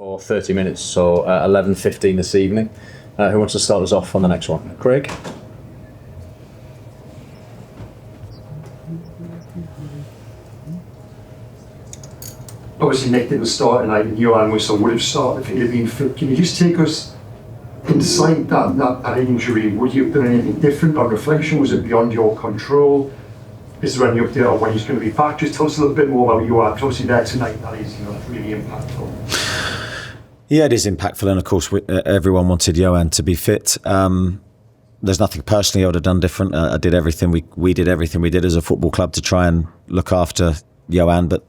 for 30 minutes, so 11:15 this evening. Who wants to start us off on the next one? Craig? Obviously Nick didn't start tonight and Yoane Wissa would have started if he'd have been fit. Can you just take us inside that injury? Would you have done anything different on reflection? Was it beyond your control? Is there any update on when he's going to be back? Just tell us a little bit more about Yoane, because obviously there tonight that is really impactful. Yeah, it is impactful, and of course everyone wanted Yoane to be fit. There's nothing personally I would have done different. I did everything we did everything we did as a football club to try and look after Yoane, but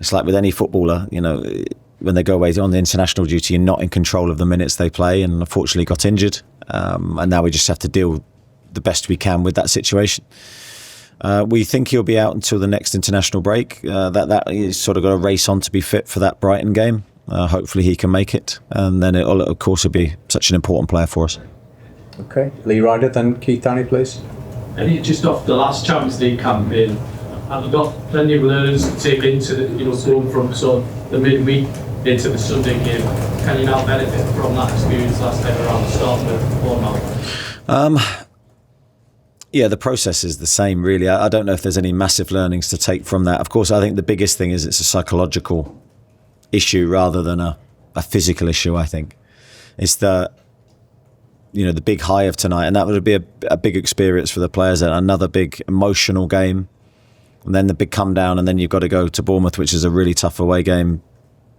it's like with any footballer, when they go away on the international duty, you're not in control of the minutes they play, and unfortunately got injured. And now we just have to deal the best we can with that situation. We think he'll be out until the next international break. That he's sort of got a race on to be fit for that Brighton game. Hopefully he can make it, and then it'll of course be such an important player for us. Okay, Lee Ryder, then Keith Downey, please. And just off the last Champions League campaign, have you got plenty of learners to take into going from sort of the midweek into the Sunday game? Can you now benefit from that experience last time around, starting with Bournemouth? Yeah, the process is the same, really. I don't know if there's any massive learnings to take from that. Of course, I think the biggest thing is it's a psychological issue rather than a physical issue, I think. It's the big high of tonight, and that would be a big experience for the players, and another big emotional game. And then the big come down, and then you've got to go to Bournemouth, which is a really tough away game,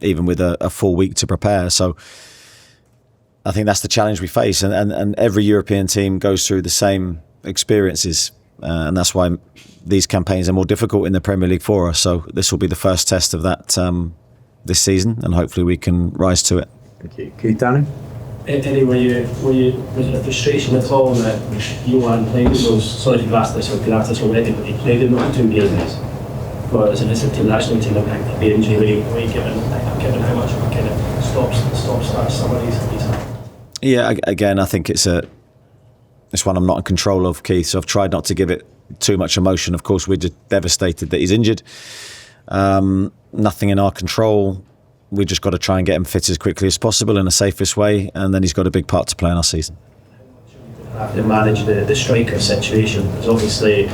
even with a full week to prepare. So I think that's the challenge we face, and every European team goes through the same experiences, and that's why these campaigns are more difficult in the Premier League for us. So this will be the first test of that this season, and hopefully we can rise to it. Thank you. Keith Downey? Eddie, was it a frustration at all that Yoane played those? Sorry if you've asked this or could ask this already, but he played in those 2 games. But as an international team, I be injury given how much of a kind of stop-start some of these. Yeah, again, I think it's one I'm not in control of, Keith. So I've tried not to give it too much emotion. Of course, we're just devastated that he's injured. Nothing in our control. We just got to try and get him fit as quickly as possible in the safest way, and then he's got a big part to play in our season. Have to manage the striker situation, because obviously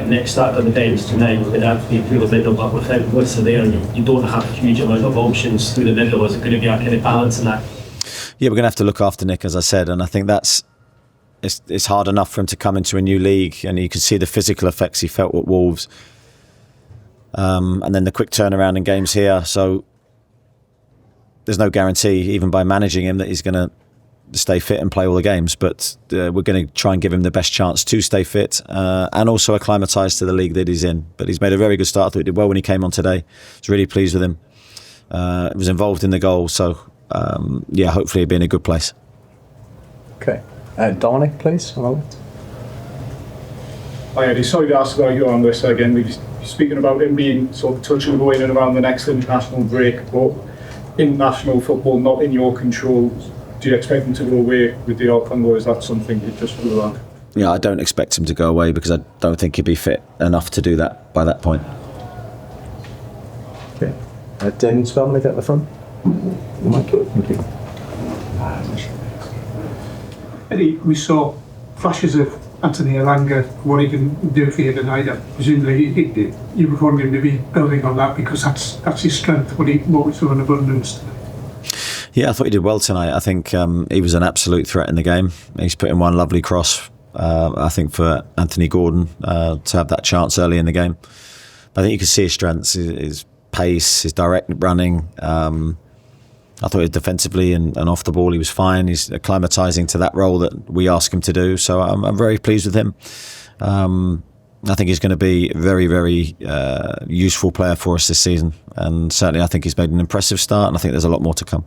Nick started on the bench tonight. We're going to have to be through the middle, but without Wissa there, you don't have a huge amount of options through the middle. Is it going to be a kind of balance in that? Yeah, we're going to have to look after Nick, as I said, and I think it's hard enough for him to come into a new league, and you can see the physical effects he felt at Wolves, and then the quick turnaround in games here. So there's no guarantee, even by managing him, that he's going to stay fit and play all the games. But we're going to try and give him the best chance to stay fit and also acclimatise to the league that he's in. But he's made a very good start. I thought he did well when he came on today. I was really pleased with him. Was involved in the goal. So, hopefully he'll be in a good place. Okay. Dominic, please. Hello. Hi Eddie, sorry to ask about Yoane Wissa again. We're speaking about him being sort of touch and go in and around the next international break, but international football not in your control. Do you expect him to go away with the outcome, or is that something you just rule out? Yeah, I don't expect him to go away because I don't think he'd be fit enough to do that by that point. Okay. Damien Spellman at the front. Thank you. Eddie, we saw flashes of Anthony Elanga, what he can do for you tonight. Presumably you were going to be building on that because that's his strength, what we saw in abundance tonight. Yeah, I thought he did well tonight. I think he was an absolute threat in the game. He's put in one lovely cross, I think, for Anthony Gordon to have that chance early in the game. But I think you can see his strengths, his pace, his direct running. I thought defensively and off the ball he was fine. He's acclimatising to that role that we ask him to do. So I'm very pleased with him. I think he's going to be a very, very useful player for us this season. And certainly I think he's made an impressive start, and I think there's a lot more to come.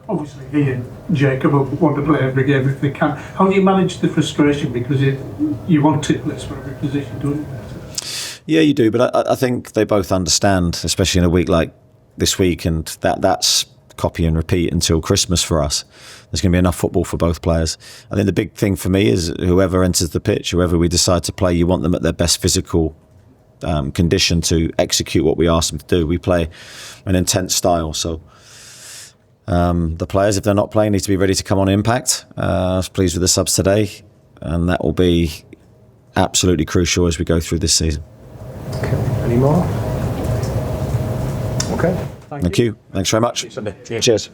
Obviously he and Jacob want to play every game if they can. How do you manage the frustration? Because you want to play for every position, don't you? Yeah, you do. But I think they both understand, especially in a week like this week, and that's copy and repeat until Christmas for us. There's going to be enough football for both players. I think the big thing for me is whoever enters the pitch, whoever we decide to play, you want them at their best physical condition to execute what we ask them to do. We play an intense style, so The players, if they're not playing, need to be ready to come on impact. I was pleased with the subs today, and that will be absolutely crucial as we go through this season. Okay. Any more? Okay. Thank you. Thanks very much. Sunday. Cheers. Cheers.